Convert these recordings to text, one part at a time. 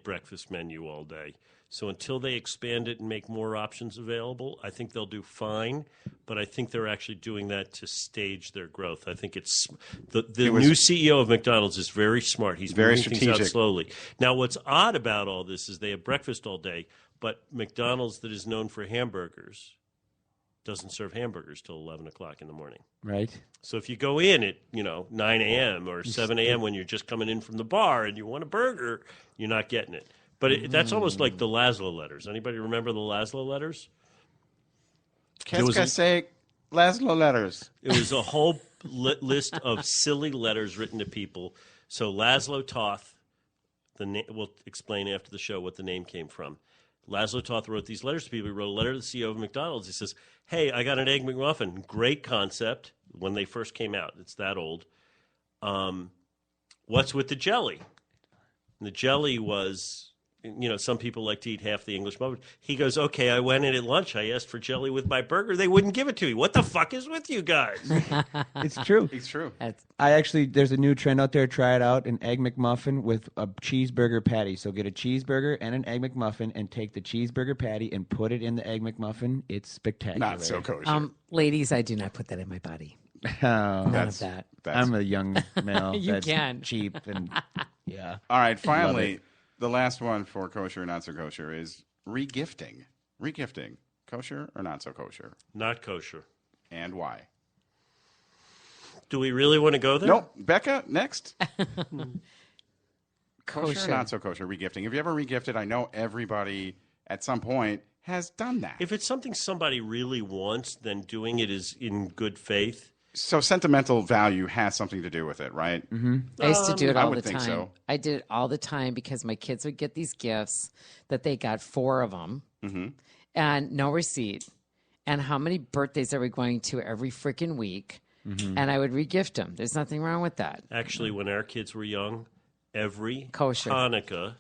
breakfast menu all day. So until they expand it and make more options available, I think they'll do fine. But I think they're actually doing that to stage their growth. I think it's the new CEO of McDonald's is very smart. He's very moving strategic. things out slowly. Now, what's odd about all this is they have breakfast all day, but McDonald's, that is known for hamburgers, doesn't serve hamburgers till 11 o'clock in the morning. Right. So if you go in at 9 a.m. or 7 a.m. when you're just coming in from the bar and you want a burger, you're not getting it. But that's almost like the Laszlo letters. Anybody remember the Laszlo letters? Qu'est-ce que c'est Laszlo letters? It was a whole list of silly letters written to people. So Laszlo Toth, we'll explain after the show what the name came from. Laszlo Toth wrote these letters to people. He wrote a letter to the CEO of McDonald's. He says, hey, I got an Egg McMuffin. Great concept when they first came out. It's that old. What's with the jelly? And the jelly was... some people like to eat half the English muffin. He goes, okay, I went in at lunch. I asked for jelly with my burger. They wouldn't give it to me. What the fuck is with you guys? It's true. It's true. There's a new trend out there. Try it out. An Egg McMuffin with a cheeseburger patty. So get a cheeseburger and an Egg McMuffin and take the cheeseburger patty and put it in the Egg McMuffin. It's spectacular. Not so kosher. Ladies, I do not put that in my body. None of that. I'm a young male. You that's can. cheap and yeah. All right, finally, the last one for kosher or not so kosher is regifting. Regifting, kosher or not so kosher? Not kosher. And why? Do we really want to go there? Nope. Becca, next. Kosher. Kosher or not so kosher, regifting. Have you ever regifted? I know everybody at some point has done that. If it's something somebody really wants, then doing it is in good faith. So sentimental value has something to do with it, right? Mm-hmm. I used to do it all the would think time. so. I did it all the time because my kids would get these gifts that they got 4 of them and no receipt. And how many birthdays are we going to every freaking week? And I would regift them. There's nothing wrong with that. Actually, when our kids were young, every Kosher. Hanukkah,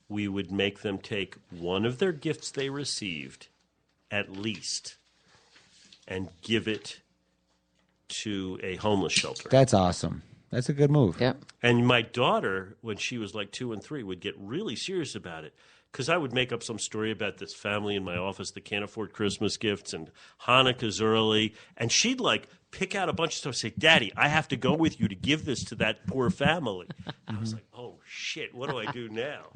we would make them take one of their gifts they received, at least, and give it to a homeless shelter. That's awesome. That's a good move. Yep. And my daughter, when she was like 2 and 3, would get really serious about it. Because I would make up some story about this family in my office that can't afford Christmas gifts and Hanukkah's early. And she'd like pick out a bunch of stuff and say, Daddy, I have to go with you to give this to that poor family. I was like, oh, shit, what do I do now?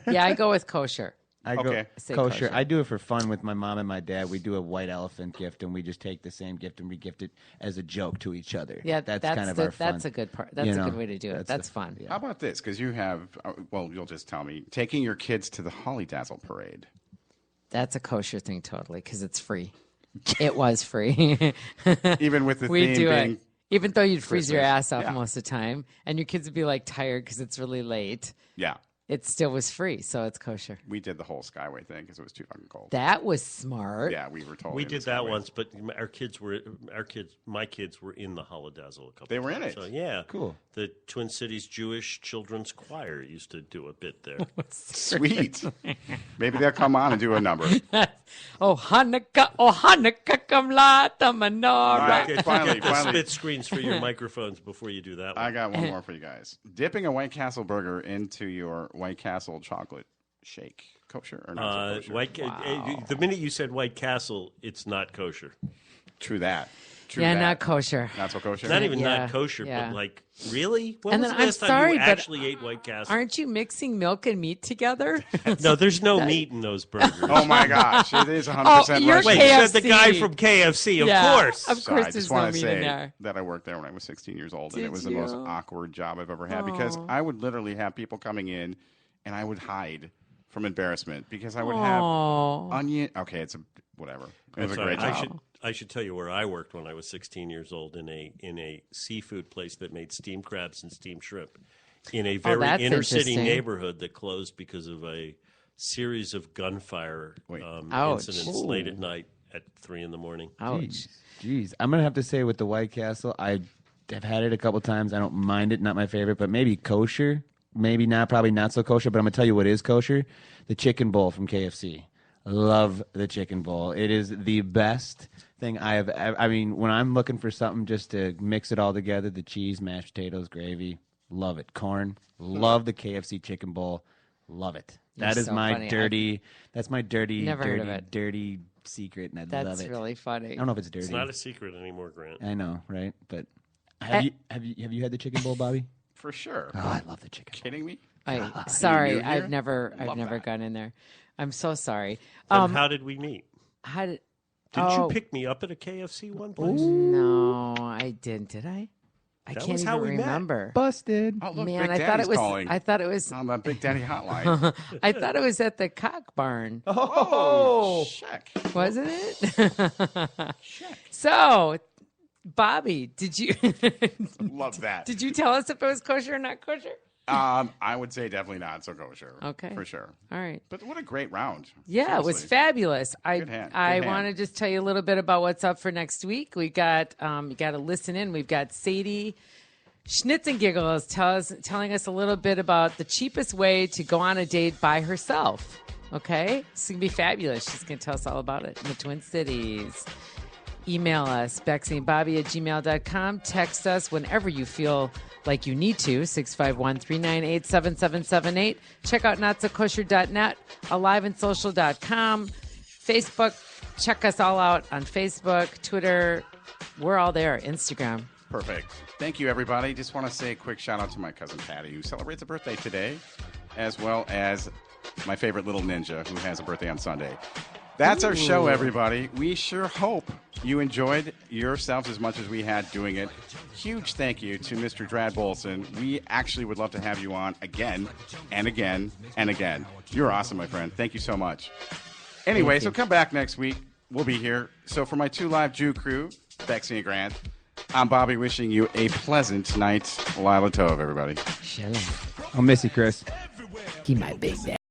Yeah, I go with kosher. I go Okay. Say kosher. kosher. I do it for fun with my mom and my dad. We do a white elephant gift, and we just take the same gift and regift it as a joke to each other. Yeah, that's kind of our fun. That's a good part. That's a good way to do it. That's fun. How about this? Because you have, well, you'll just tell me, taking your kids to the Holly Dazzle parade. That's a kosher thing totally because it's free. It was free. Even with the We theme do being... it. Even though you'd freeze your Christmas. ass off Yeah. most of the time, and your kids would be like tired because it's really late, Yeah. it still was free, so it's kosher. We did the whole Skyway thing because it was too fucking cold. That was smart. Yeah, we were told. We did that once, but my kids were in the Holodazzle a couple They were in times. it? So, yeah. Cool. The Twin Cities Jewish Children's Choir used to do a bit there. Sweet. Maybe they'll come on and do a number. Oh Hanukkah, come light the menorah. All right, Get finally. the split screens for your microphones before you do that one. I got one more for you guys. Dipping a White Castle burger into your White Castle chocolate shake. Kosher or not so kosher? The minute you said White Castle, it's not kosher. True that. True Yeah, that. not kosher. Not so kosher? Not even Yeah, not kosher, yeah. but like, really? When And was then the I'm last time sorry, you but actually ate White Castle? Aren't you mixing milk and meat together? No, there's no meat in those burgers. Oh, my gosh. It is 100% Oh, you're Russian. Wait, you said the KFC. guy from KFC, of Yeah, course. Of Sorry, I course, there's just no want to meat say in there. that I worked there when I was 16 years old, and Did it was the most you? awkward job I've ever had because I would literally have people coming in, and I would hide from embarrassment because I would have onion. Okay, it's whatever. It was a great job. I should tell you where I worked when I was 16 years old in a seafood place that made steamed crabs and steamed shrimp in a very that's inner city interesting. neighborhood that closed because of a series of gunfire Ouch. incidents late at night at 3 in the morning. Ouch. Jeez, I'm gonna have to say with the White Castle, I have had it a couple times. I don't mind it, not my favorite, but maybe kosher, maybe not, probably not so kosher. But I'm gonna tell you what is kosher: the chicken bowl from KFC. Love the chicken bowl. It is the best thing I have. I mean, when I'm looking for something just to mix it all together, the cheese, mashed potatoes, gravy, love it. Corn, love the KFC chicken bowl. Love it. You're That is so my funny. dirty. That's my dirty, Never heard of dirty, it. dirty secret, and I love That's it. really funny. I don't know if it's dirty. It's not a secret anymore, Grant. I know, right? But have you had the chicken bowl, Bobby? For sure. Oh, I love the chicken. Kidding me? Sorry, new here? I've never Love that. gone in there. I'm so sorry. Then how did we meet? How did? Didn't oh, you pick me up at a KFC one place? No, I didn't. Did I? I That can't was how even we met. remember. Busted. Oh, look, Man, Big I thought Daddy's it was. calling I thought it was. on the Big Daddy hotline. I thought it was at the Cock Barn, Oh, check. wasn't it? So, Bobby, did you Love that. did you tell us if it was kosher or not kosher? I would say definitely not so kosher. Okay. For sure. All right. But what a great round. Yeah, it was Seriously. fabulous. Good hand. I Good hand. want to just tell you a little bit about what's up for next week. We got you got to listen in. We've got Sadie Schnitzengiggles telling us a little bit about the cheapest way to go on a date by herself. Okay, it's gonna be fabulous. She's gonna tell us all about it in the Twin Cities. Email us, bexyandbobby@gmail.com. Text us whenever you feel like you need to, 651-398-7778. Check out notsokosher.net, aliveandsocial.com, Facebook. Check us all out on Facebook, Twitter. We're all there, Instagram. Perfect. Thank you, everybody. Just want to say a quick shout out to my cousin Patty, who celebrates a birthday today, as well as my favorite little ninja, who has a birthday on Sunday. That's our show, everybody. We sure hope you enjoyed yourselves as much as we had doing it. Huge thank you to Mr. Jrad Bolson. We actually would love to have you on again and again and again. You're awesome, my friend. Thank you so much. Anyway, so come back next week. We'll be here. So for my two live Jew crew, Bexy and Grant, I'm Bobby wishing you a pleasant night. Lila Tov, everybody. Shalom. I'll miss you, Chris. He my big dad.